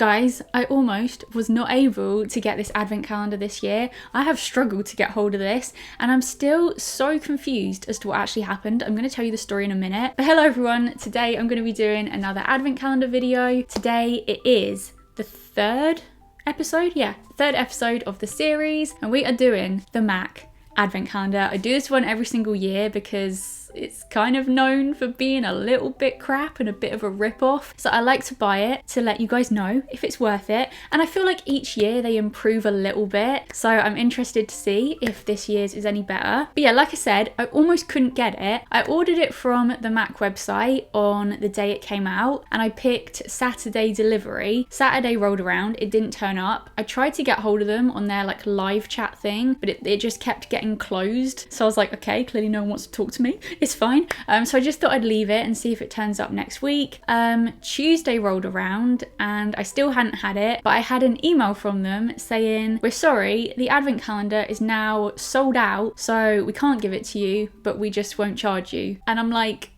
Guys, I almost was not able to get this advent calendar this year. I have struggled to get hold of this and I'm still so confused as to what actually happened. I'm going to tell you the story in a minute. But hello everyone, today I'm going to be doing another advent calendar video. Today it is the third episode of the series, and we are doing the MAC advent calendar. I do this one every single year because it's kind of known for being a little bit crap and a bit of a rip-off. So I like to buy it to let you guys know if it's worth it. And I feel like each year they improve a little bit. So I'm interested to see if this year's is any better. But yeah, like I said, I almost couldn't get it. I ordered it from the MAC website on the day it came out and I picked Saturday delivery. Saturday rolled around, it didn't turn up. I tried to get hold of them on their like live chat thing, but it just kept getting closed. So I was like, okay, clearly no one wants to talk to me. It's fine. So I just thought I'd leave it and see if it turns up next week. Tuesday rolled around and I still hadn't had it, but I had an email from them saying, we're sorry, the advent calendar is now sold out, so we can't give it to you, but we just won't charge you. And I'm like,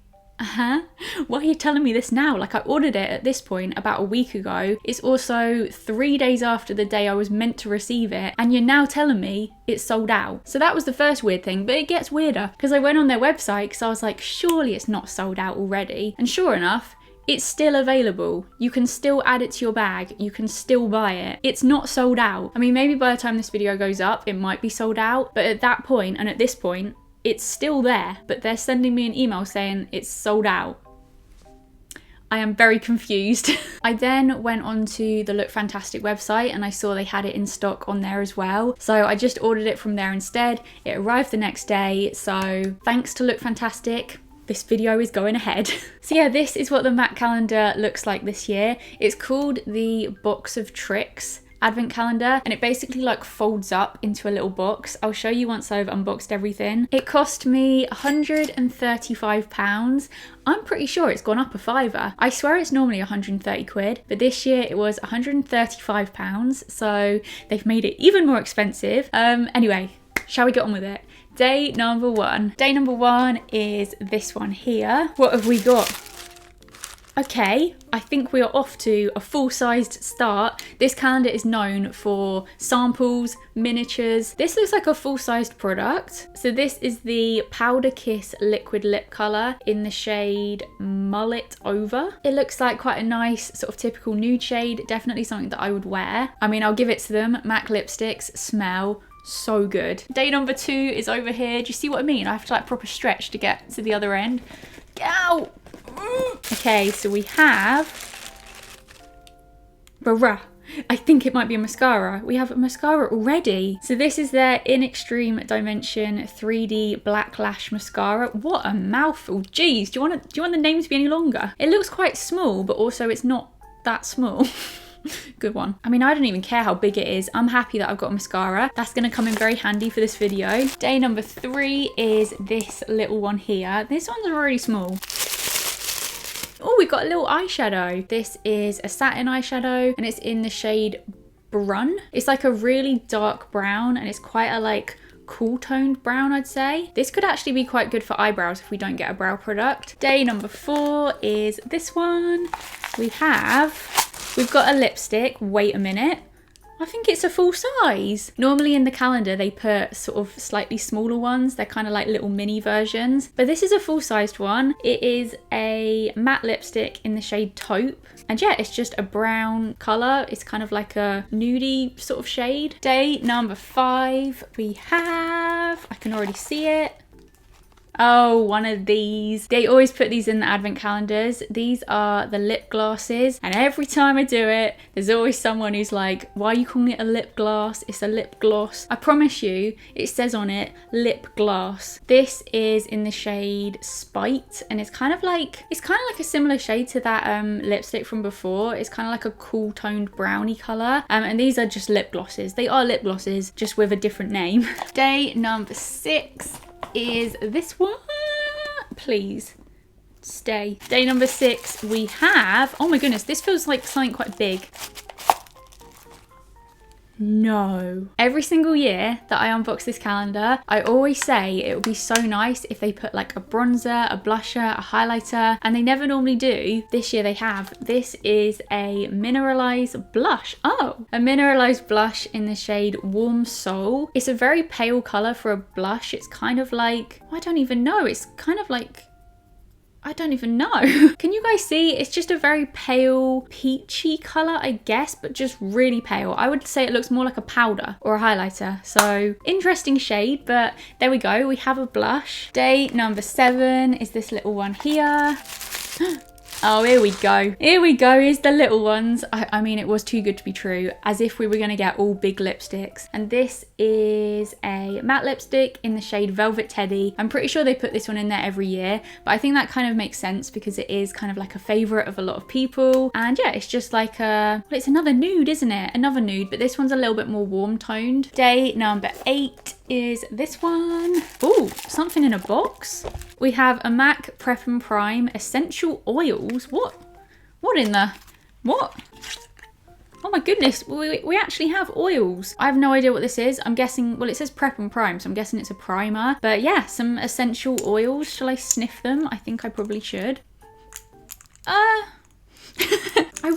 why are you telling me this now? Like, I ordered it at this point about a week ago. It's also 3 days after the day I was meant to receive it, and you're now telling me it's sold out. So that was the first weird thing, but it gets weirder because I went on their website because I was like, surely it's not sold out already. And sure enough, it's still available. You can still add it to your bag. You can still buy it. It's not sold out. I mean, maybe by the time this video goes up, it might be sold out, but at that point, and at this point, it's still there, but they're sending me an email saying it's sold out. I am very confused. I then went onto the Look Fantastic website and I saw they had it in stock on there as well. So I just ordered it from there instead. It arrived the next day. So thanks to Look Fantastic, this video is going ahead. So yeah, this is what the MAC calendar looks like this year. It's called the Box of Tricks advent calendar, and it basically like folds up into a little box. I'll show you once I've unboxed everything. It cost me £135. I'm pretty sure it's gone up a fiver. I swear it's normally 130 quid, but this year it was £135, so they've made it even more expensive. Anyway, shall we get on with it? Day number one. Day number one is this one here. What have we got? Okay, I think we are off to a full-sized start. This calendar is known for samples, miniatures. This looks like a full-sized product. So this is the Powder Kiss liquid lip colour in the shade Mullet Over. It looks like quite a nice sort of typical nude shade, definitely something that I would wear. I mean, I'll give it to them. MAC lipsticks smell so good. Day number two is over here. Do you see what I mean? I have to like proper stretch to get to the other end. Get out! Okay, so we have, I think it might be a mascara. We have a mascara already. So this is their In Extreme Dimension 3D Black Lash Mascara. What a mouthful. Jeez, do you want the name to be any longer? It looks quite small, but also it's not that small. Good one. I mean, I don't even care how big it is. I'm happy that I've got a mascara. That's going to come in very handy for this video. Day number three is this little one here. This one's really small. Oh, we've got a little eyeshadow. This is a satin eyeshadow and it's in the shade Brun. It's like a really dark brown and it's quite a like cool toned brown, I'd say. This could actually be quite good for eyebrows if we don't get a brow product. Day number four is this one. We've got a lipstick. Wait a minute. I think it's a full size. Normally in the calendar they put sort of slightly smaller ones. They're kind of like little mini versions, but this is a full-sized one. It is a matte lipstick in the shade Taupe, and yeah, it's just a brown color. It's kind of like a nudie sort of shade. Day number five, I can already see it. Oh, one of these. They always put these in the advent calendars. These are the lip glasses, and every time I do it, there's always someone who's like, why are you calling it a lip glass? It's a lip gloss. I promise you, it says on it, lip glass. This is in the shade Spite, and it's kind of like a similar shade to that lipstick from before. It's kind of like a cool toned brownie color. And these are just lip glosses. They are lip glosses, just with a different name. Day number six is this one. Please stay. Day number six, we have, oh my goodness, this feels like something quite big. No. Every single year that I unbox this calendar, I always say it would be so nice if they put like a bronzer, a blusher, a highlighter, and they never normally do. This year they have. This is a mineralized blush. Oh, a mineralized blush in the shade Warm Soul. It's a very pale color for a blush. It's kind of like, I don't even know. It's kind of like, I don't even know. Can you guys see? It's just a very pale peachy color, I guess, but just really pale. I would say it looks more like a powder or a highlighter. So interesting shade, but there we go. We have a blush. Day number 7 is this little one here. Oh, here we go. Here we go, here's the little ones. I mean, it was too good to be true, as if we were gonna get all big lipsticks. And this is a matte lipstick in the shade Velvet Teddy. I'm pretty sure they put this one in there every year, but I think that kind of makes sense because it is kind of like a favorite of a lot of people. And yeah, it's just like a, well, it's another nude, isn't it? Another nude, but this one's a little bit more warm toned. Day number 8 is this one. Oh, something in a box. We have a MAC Prep and Prime Essential Oils. What? What in the... What? Oh my goodness, we actually have oils. I have no idea what this is. I'm guessing, well, it says Prep and Prime, so I'm guessing it's a primer. But yeah, some essential oils. Shall I sniff them? I think I probably should. I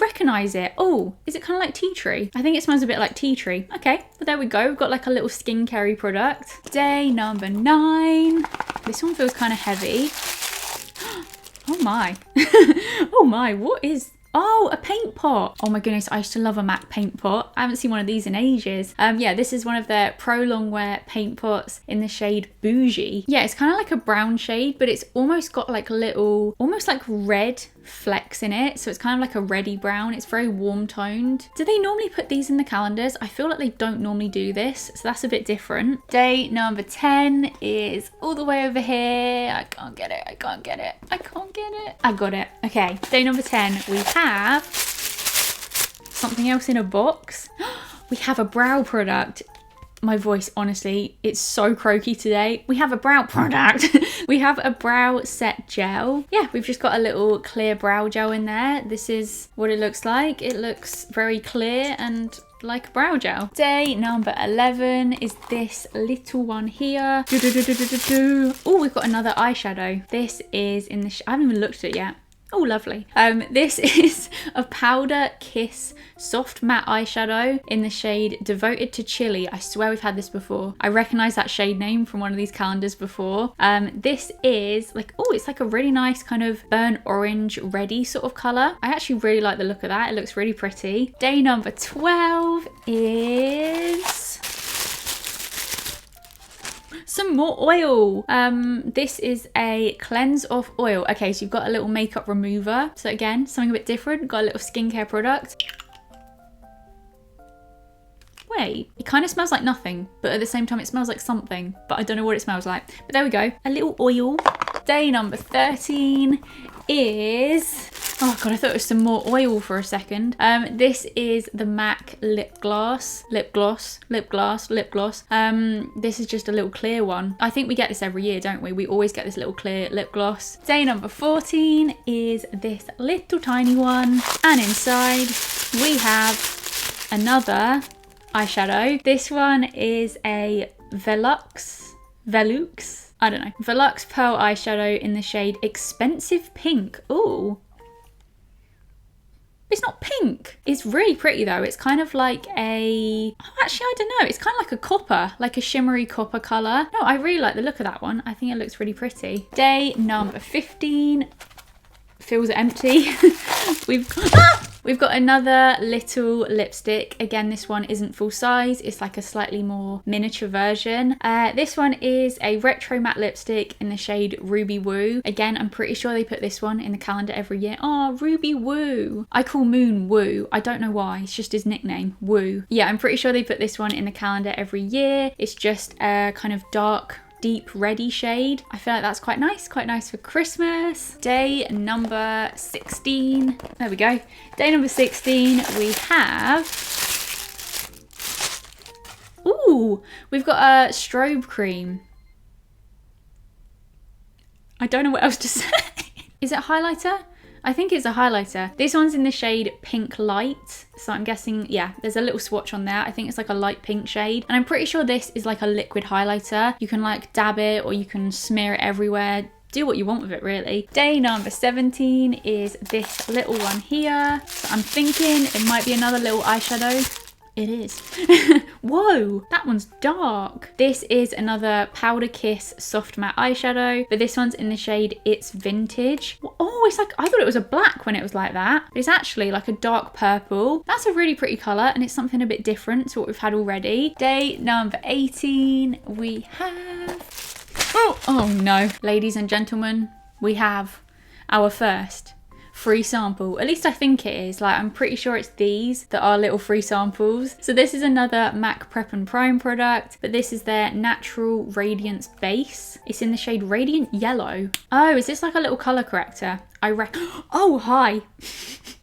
recognise it. Oh, is it kind of like tea tree? I think it smells a bit like tea tree. Okay, well there we go. We've got like a little skincare product. Day number 9. This one feels kind of heavy. Oh my. Oh my, what is... Oh, a paint pot. Oh my goodness, I used to love a MAC paint pot. I haven't seen one of these in ages. Yeah, this is one of their Pro Longwear paint pots in the shade Bougie. Yeah, it's kind of like a brown shade, but it's almost got like little, almost like red flecks in it. So it's kind of like a reddy brown. It's very warm toned. Do they normally put these in the calendars? I feel like they don't normally do this, so that's a bit different. Day number 10 is all the way over here. I can't get it. I can't get it. I can't get it. I got it. Okay, day number 10, we have something else in a box. We have a brow product. My voice, honestly, it's so croaky today. We have a brow product. We have a brow set gel. Yeah, we've just got a little clear brow gel in there. This is what it looks like. It looks very clear and like a brow gel. Day number 11 is this little one here. Oh, we've got another eyeshadow. This is in the... I haven't even looked at it yet. Oh, lovely. This is a Powder Kiss soft matte eyeshadow in the shade Devoted to Chili. I swear we've had this before. I recognise that shade name from one of these calendars before. This is like, oh, it's like a really nice kind of burnt orange reddy sort of colour. I actually really like the look of that. It looks really pretty. Day number 12 is... some more oil. This is a cleanse off oil. Okay, so you've got a little makeup remover. So again, something a bit different. Got a little skincare product. Wait, it kind of smells like nothing, but at the same time it smells like something, but I don't know what it smells like. But there we go, a little oil. Day number 13 is... Oh god, I thought it was some more oil for a second. This is the MAC lip gloss. This is just a little clear one. I think we get this every year, don't we? We always get this little clear lip gloss. Day number 14 is this little tiny one. And inside we have another eyeshadow. This one is a Velux. I don't know. Velux Pearl eyeshadow in the shade Expensive Pink. Ooh. It's not pink. It's really pretty though. It's kind of like a... Oh, actually, I don't know. It's kind of like a copper, like a shimmery copper colour. No, I really like the look of that one. I think it looks really pretty. Day number 15. Feels empty. We've got another little lipstick. Again, this one isn't full size. It's like a slightly more miniature version. This one is a retro matte lipstick in the shade Ruby Woo. Again, I'm pretty sure they put this one in the calendar every year. Oh, Ruby Woo. I call Moon Woo. I don't know why. It's just his nickname, Woo. Yeah, I'm pretty sure they put this one in the calendar every year. It's just a kind of dark, deep reddy shade. I feel like that's quite nice for Christmas. Day number 16. There we go. Day number 16, we have... Ooh, we've got a strobe cream. I don't know what else to say. Is it a highlighter? I think it's a highlighter. This one's in the shade Pink Light. So I'm guessing, yeah, there's a little swatch on there. I think it's like a light pink shade. And I'm pretty sure this is like a liquid highlighter. You can like dab it or you can smear it everywhere. Do what you want with it, really. Day number 17 is this little one here. So I'm thinking it might be another little eyeshadow. It is. Whoa, that one's dark. This is another Powder Kiss Soft Matte Eyeshadow, but this one's in the shade It's Vintage. Oh, it's like, I thought it was a black when it was like that. But it's actually like a dark purple. That's a really pretty colour, and it's something a bit different to what we've had already. Day number 18, we have... Oh no. Ladies and gentlemen, we have our first free sample. At least I think it is. Like, I'm pretty sure it's these that are little free samples. So this is another MAC Prep and Prime product, but this is their Natural Radiance Base. It's in the shade Radiant Yellow. Oh, is this like a little colour corrector? I reckon. Oh, hi.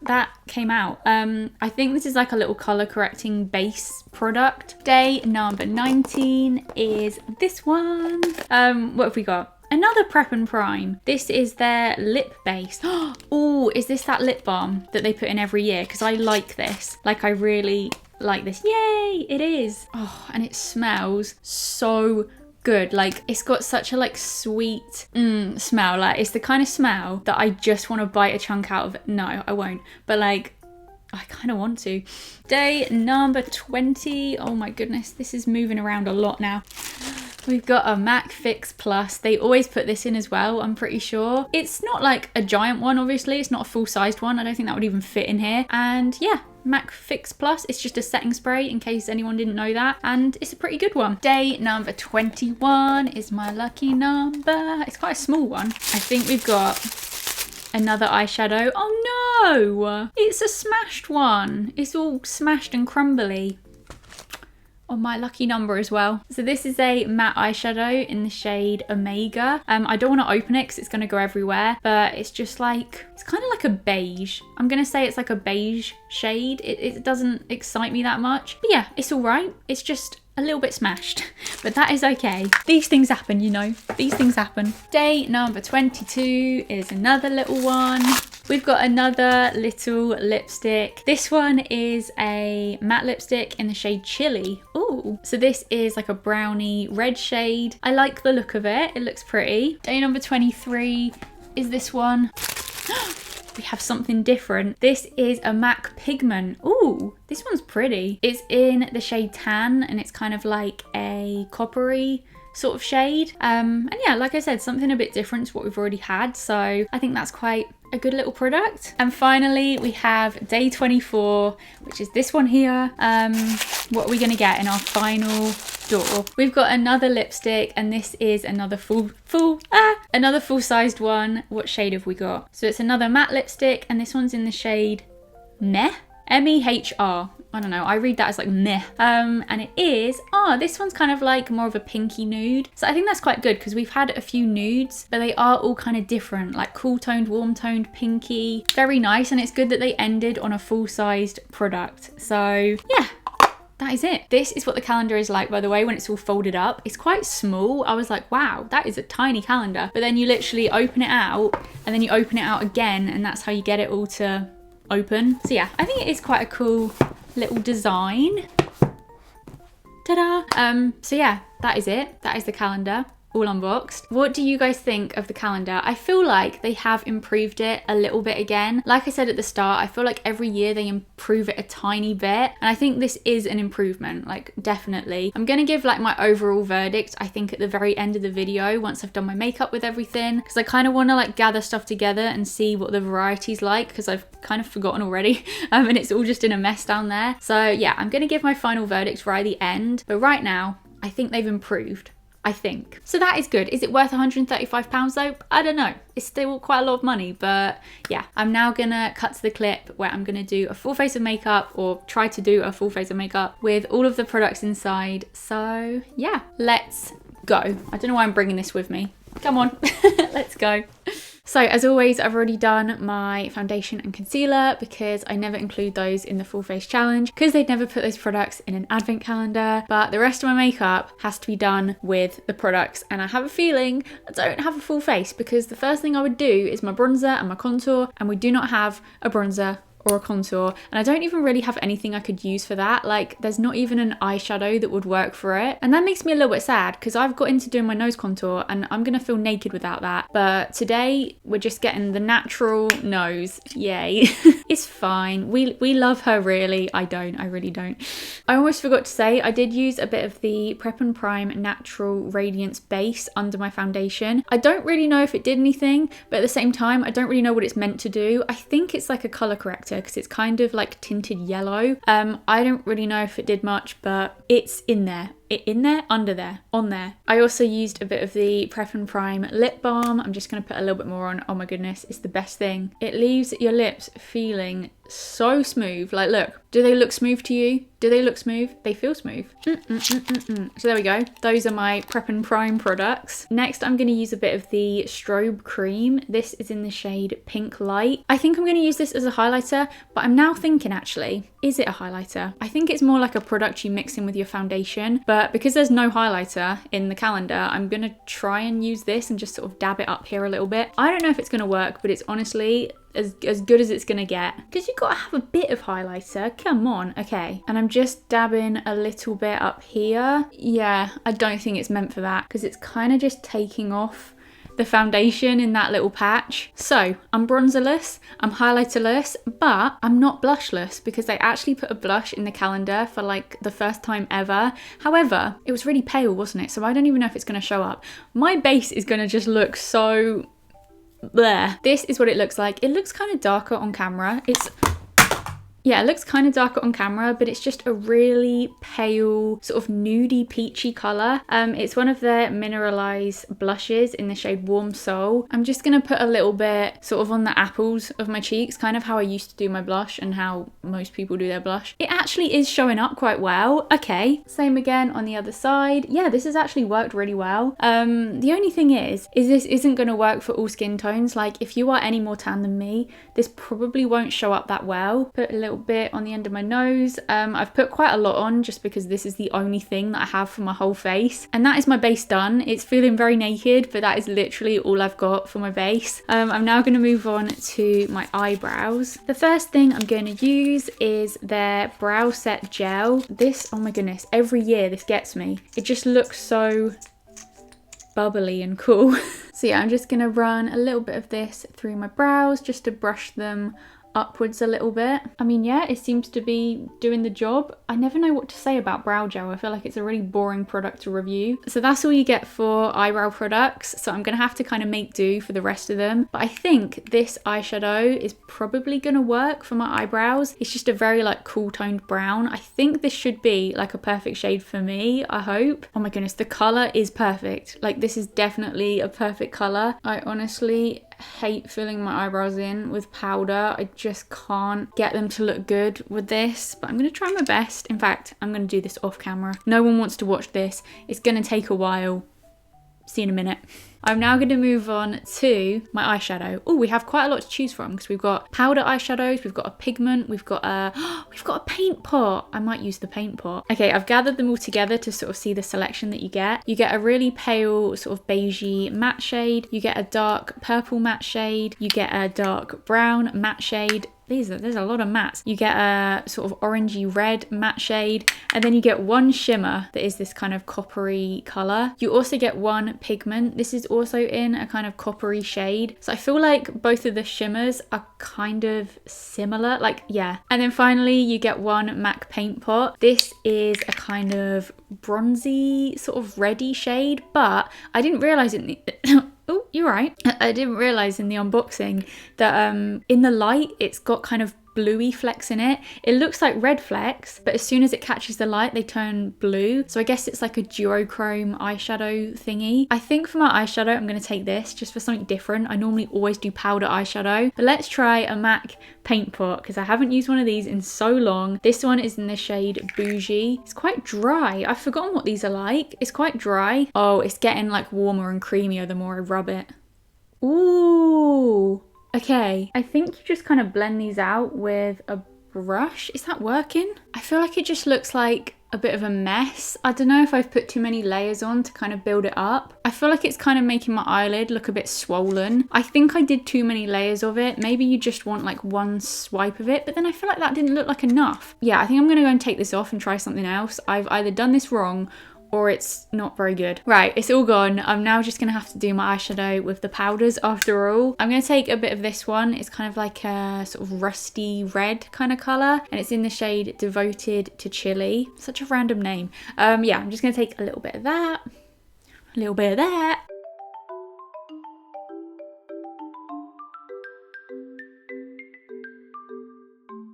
That came out. I think this is like a little colour correcting base product. Day number 19 is this one. What have we got? Another Prep and Prime. This is their lip base. Oh, is this that lip balm that they put in every year? Because I like this. Like, I really like this. Yay, it is. Oh, and it smells so good. Like, it's got such a like sweet smell. Like, it's the kind of smell that I just want to bite a chunk out of it. No, I won't. But like, I kind of want to. Day number 20. Oh my goodness, this is moving around a lot now. We've got a MAC Fix Plus. They always put this in as well, I'm pretty sure. It's not like a giant one, obviously. It's not a full-sized one. I don't think that would even fit in here. And yeah, MAC Fix Plus. It's just a setting spray in case anyone didn't know that. And it's a pretty good one. Day number 21 is my lucky number. It's quite a small one. I think we've got another eyeshadow. Oh no! It's a smashed one. It's all smashed and crumbly. On my lucky number as well. So this is a matte eyeshadow in the shade Omega. I don't want to open it because it's going to go everywhere, but it's just like, it's kind of like a beige. I'm going to say it's like a beige shade. It doesn't excite me that much. But yeah, it's all right. It's just a little bit smashed, but that is okay. These things happen, you know. These things happen. Day number 22 is another little one. We've got another little lipstick. This one is a matte lipstick in the shade Chili. Ooh. So this is like a brownie red shade. I like the look of it. It looks pretty. Day number 23 is this one. We have something different. This is a MAC Pigment. Ooh, this one's pretty. It's in the shade Tan, and it's kind of like a coppery sort of shade. And yeah, like I said, something a bit different to what we've already had. So I think that's quite a good little product. And finally, we have day 24, which is this one here. What are we gonna get in our final door? We've got another lipstick, and this is another another full-sized one. What shade have we got? So it's another matte lipstick, and this one's in the shade Meh. M-E-H-R. I don't know, I read that as like meh. And it is, this one's kind of like more of a pinky nude. So I think that's quite good because we've had a few nudes, but they are all kind of different, like cool toned, warm toned, pinky. Very nice, and it's good that they ended on a full-sized product. So yeah, that is it. This is what the calendar is like, by the way, when it's all folded up. It's quite small. I was like, wow, that is a tiny calendar. But then you literally open it out, and then you open it out again, and that's how you get it all to open. So yeah, I think it is quite a cool little design. Ta-da! So yeah, that is it. That is the calendar, all unboxed. What do you guys think of the calendar? I feel like they have improved it a little bit again. Like I said at the start, I feel like every year they improve it a tiny bit, and I think this is an improvement, like definitely. I'm gonna give like my overall verdict, I think, at the very end of the video once I've done my makeup with everything, because I kind of want to like gather stuff together and see what the variety's like, because I've kind of forgotten already and it's all just in a mess down there. So yeah, I'm gonna give my final verdict right at the end, but right now I think they've improved. I think. So that is good. Is it worth £135 though? I don't know. It's still quite a lot of money, but yeah. I'm now gonna cut to the clip where I'm gonna do a full face of makeup, or try to do a full face of makeup with all of the products inside. So yeah, let's go. I don't know why I'm bringing this with me. Come on, let's go. So as always, I've already done my foundation and concealer because I never include those in the full face challenge because they'd never put those products in an advent calendar. But the rest of my makeup has to be done with the products, and I have a feeling I don't have a full face because the first thing I would do is my bronzer and my contour, and we do not have a bronzer or a contour, and I don't even really have anything I could use for that. Like, there's not even an eyeshadow that would work for it, and that makes me a little bit sad because I've got into doing my nose contour and I'm gonna feel naked without that. But today we're just getting the natural nose. Yay. It's fine. We love her, really. I really don't. I almost forgot to say I did use a bit of the Prep and Prime Natural Radiance base under my foundation. I don't really know if it did anything, but at the same time I don't really know what it's meant to do. I think it's like a color corrector because it's kind of like tinted yellow. I don't really know if it did much, but it's in there. Under there, on there. I also used a bit of the Prep and Prime lip balm. I'm just going to put a little bit more on. Oh my goodness, it's the best thing. It leaves your lips feeling so smooth. Like, look, do they look smooth to you? Do they look smooth? They feel smooth. So there we go. Those are my Prep and Prime products. Next, I'm going to use a bit of the strobe cream. This is in the shade Pink Light. I think I'm going to use this as a highlighter, but I'm now thinking, actually, is it a highlighter? I think it's more like a product you mix in with your foundation, but because there's no highlighter in the calendar, I'm going to try and use this and just sort of dab it up here a little bit. I don't know if it's going to work, but it's honestly as good as it's gonna get, because you've got to have a bit of highlighter. Come on. Okay, and I'm just dabbing a little bit up here. Yeah, I don't think it's meant for that because it's kind of just taking off the foundation in that little patch. So I'm bronzerless, I'm highlighterless, but I'm not blushless because they actually put a blush in the calendar for like the first time ever. However, it was really pale, wasn't it? So I don't even know if it's going to show up. My base is going to just look so bleh. This is what it looks like. It looks kind of darker on camera. Yeah, it looks kind of darker on camera, but it's just a really pale, sort of nudie peachy colour. It's one of their mineralised blushes in the shade Warm Soul. I'm just going to put a little bit sort of on the apples of my cheeks, kind of how I used to do my blush and how most people do their blush. It actually is showing up quite well. Okay, same again on the other side. Yeah, this has actually worked really well. The only thing is this isn't going to work for all skin tones. Like, if you are any more tan than me, this probably won't show up that well. Put a little bit on the end of my nose. I've put quite a lot on just because this is the only thing that I have for my whole face, and that is my base done. It's feeling very naked, but that is literally all I've got for my base. I'm now going to move on to my eyebrows. The first thing I'm going to use is their brow set gel. This, oh my goodness, every year this gets me. It just looks so bubbly and cool. So yeah, I'm just going to run a little bit of this through my brows just to brush them upwards a little bit. I mean, yeah, it seems to be doing the job. I never know what to say about brow gel. I feel like it's a really boring product to review. So that's all you get for eyebrow products. So I'm gonna have to kind of make do for the rest of them. But I think this eyeshadow is probably gonna work for my eyebrows. It's just a very like cool toned brown. I think this should be like a perfect shade for me, I hope. Oh my goodness, the color is perfect. Like, this is definitely a perfect color. I honestly hate filling my eyebrows in with powder. I just can't get them to look good with this, but I'm going to try my best. In fact, I'm going to do this off camera. No one wants to watch this. It's going to take a while. See you in a minute. I'm now going to move on to my eyeshadow. Oh, we have quite a lot to choose from because we've got powder eyeshadows, we've got a pigment, we've got a paint pot. I might use the paint pot. Okay, I've gathered them all together to sort of see the selection that you get. You get a really pale sort of beigey matte shade. You get a dark purple matte shade. You get a dark brown matte shade. There's a lot of mattes. You get a sort of orangey red matte shade, and then you get one shimmer that is this kind of coppery colour. You also get one pigment. This is also in a kind of coppery shade. So I feel like both of the shimmers are kind of similar, like, yeah. And then finally you get one MAC paint pot. This is a kind of bronzy sort of reddy shade, but I didn't realise it oh, you're right. I didn't realise in the unboxing that in the light it's got kind of bluey flecks in it. It looks like red flecks, but as soon as it catches the light they turn blue. So I guess it's like a duochrome eyeshadow thingy. I think for my eyeshadow I'm going to take this just for something different. I normally always do powder eyeshadow, but let's try a MAC paint pot because I haven't used one of these in so long. This one is in the shade Bougie. It's quite dry. I've forgotten what these are like. It's quite dry. Oh, it's getting like warmer and creamier the more I rub it. Ooh. Okay. I think you just kind of blend these out with a brush. Is that working? I feel like it just looks like a bit of a mess. I don't know if I've put too many layers on to kind of build it up. I feel like it's kind of making my eyelid look a bit swollen. I think I did too many layers of it. Maybe you just want like one swipe of it, but then I feel like that didn't look like enough. Yeah, I think I'm gonna go and take this off and try something else. I've either done this wrong or it's not very good. Right, it's all gone. I'm now just gonna have to do my eyeshadow with the powders after all. I'm gonna take a bit of this one. It's kind of like a sort of rusty red kind of color, and it's in the shade Devoted to Chili. Such a random name. Yeah, I'm just gonna take a little bit of that, a little bit of that.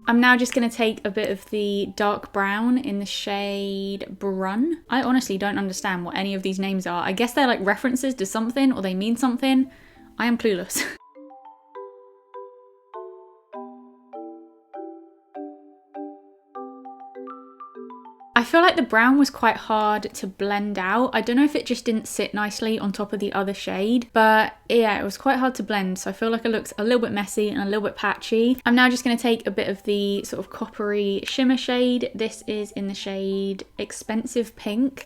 I'm now just going to take a bit of the dark brown in the shade Brun. I honestly don't understand what any of these names are. I guess they're like references to something or they mean something. I am clueless. I feel like the brown was quite hard to blend out. I don't know if it just didn't sit nicely on top of the other shade, but yeah, it was quite hard to blend. So I feel like it looks a little bit messy and a little bit patchy. I'm now just going to take a bit of the sort of coppery shimmer shade. This is in the shade Expensive Pink.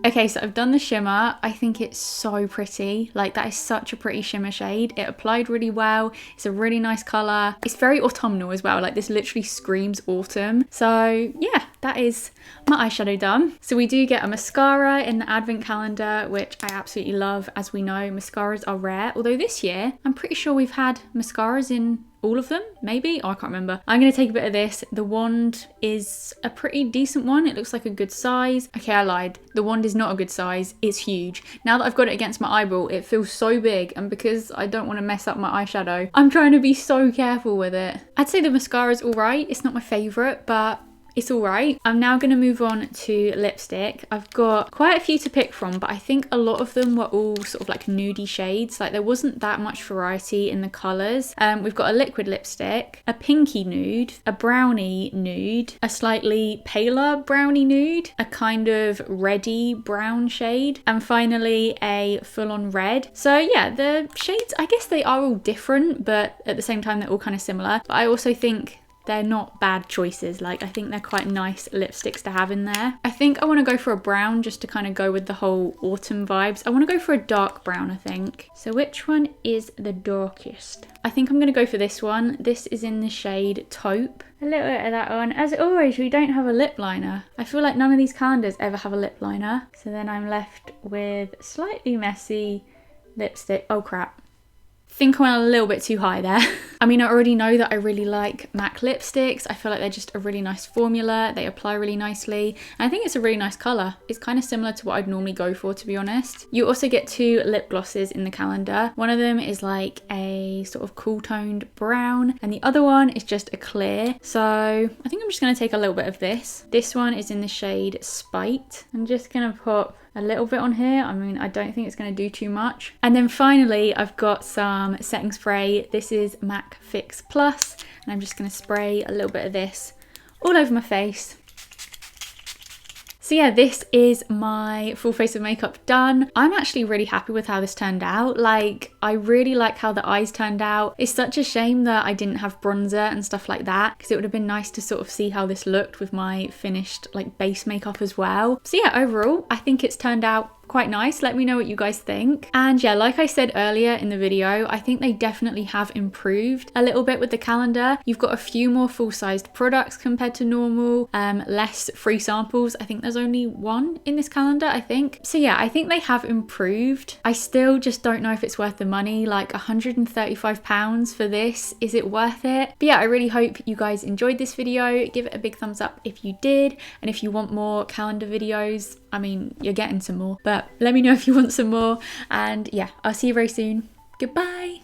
Okay, so I've done the shimmer. I think it's so pretty. Like, that is such a pretty shimmer shade. It applied really well. It's a really nice colour. It's very autumnal as well. Like, this literally screams autumn. So yeah, that is my eyeshadow done. So we do get a mascara in the advent calendar, which I absolutely love. As we know, mascaras are rare. Although this year, I'm pretty sure we've had mascaras in all of them, maybe? Oh, I can't remember. I'm going to take a bit of this. The wand is a pretty decent one. It looks like a good size. Okay, I lied. The wand is not a good size. It's huge. Now that I've got it against my eyeball, it feels so big, and because I don't want to mess up my eyeshadow, I'm trying to be so careful with it. I'd say the mascara's alright. It's not my favourite, but it's all right. I'm now going to move on to lipstick. I've got quite a few to pick from, but I think a lot of them were all sort of like nudie shades. Like, there wasn't that much variety in the colours. We've got a liquid lipstick, a pinky nude, a brownie nude, a slightly paler brownie nude, a kind of reddy brown shade, and finally a full-on red. So yeah, the shades, I guess they are all different, but at the same time they're all kind of similar. But I also think they're not bad choices. Like, I think they're quite nice lipsticks to have in there. I think I want to go for a brown just to kind of go with the whole autumn vibes. I want to go for a dark brown, I think. So which one is the darkest? I think I'm going to go for this one. This is in the shade Taupe. A little bit of that on. As always, we don't have a lip liner. I feel like none of these calendars ever have a lip liner. So then I'm left with slightly messy lipstick. Oh crap. Think I went a little bit too high there. I mean, I already know that I really like MAC lipsticks. I feel like they're just a really nice formula. They apply really nicely. And I think it's a really nice colour. It's kind of similar to what I'd normally go for, to be honest. You also get 2 lip glosses in the calendar. One of them is like a sort of cool toned brown, and the other one is just a clear. So I think I'm just going to take a little bit of this. This one is in the shade Spite. I'm just going to pop a little bit on here. I mean, I don't think it's going to do too much. And then finally, I've got some setting spray. This is MAC Fix Plus, and I'm just going to spray a little bit of this all over my face. So yeah, this is my full face of makeup done. I'm actually really happy with how this turned out. Like, I really like how the eyes turned out. It's such a shame that I didn't have bronzer and stuff like that, because it would have been nice to sort of see how this looked with my finished like base makeup as well. So yeah, overall, I think it's turned out quite nice. Let me know what you guys think. And yeah, like I said earlier in the video, I think they definitely have improved a little bit with the calendar. You've got a few more full-sized products compared to normal, less free samples. I think there's only 1 in this calendar, I think. So yeah, I think they have improved. I still just don't know if it's worth the money. Like, £135 for this, is it worth it? But yeah, I really hope you guys enjoyed this video. Give it a big thumbs up if you did, and if you want more calendar videos, I mean, you're getting some more, but let me know if you want some more. And yeah, I'll see you very soon. Goodbye.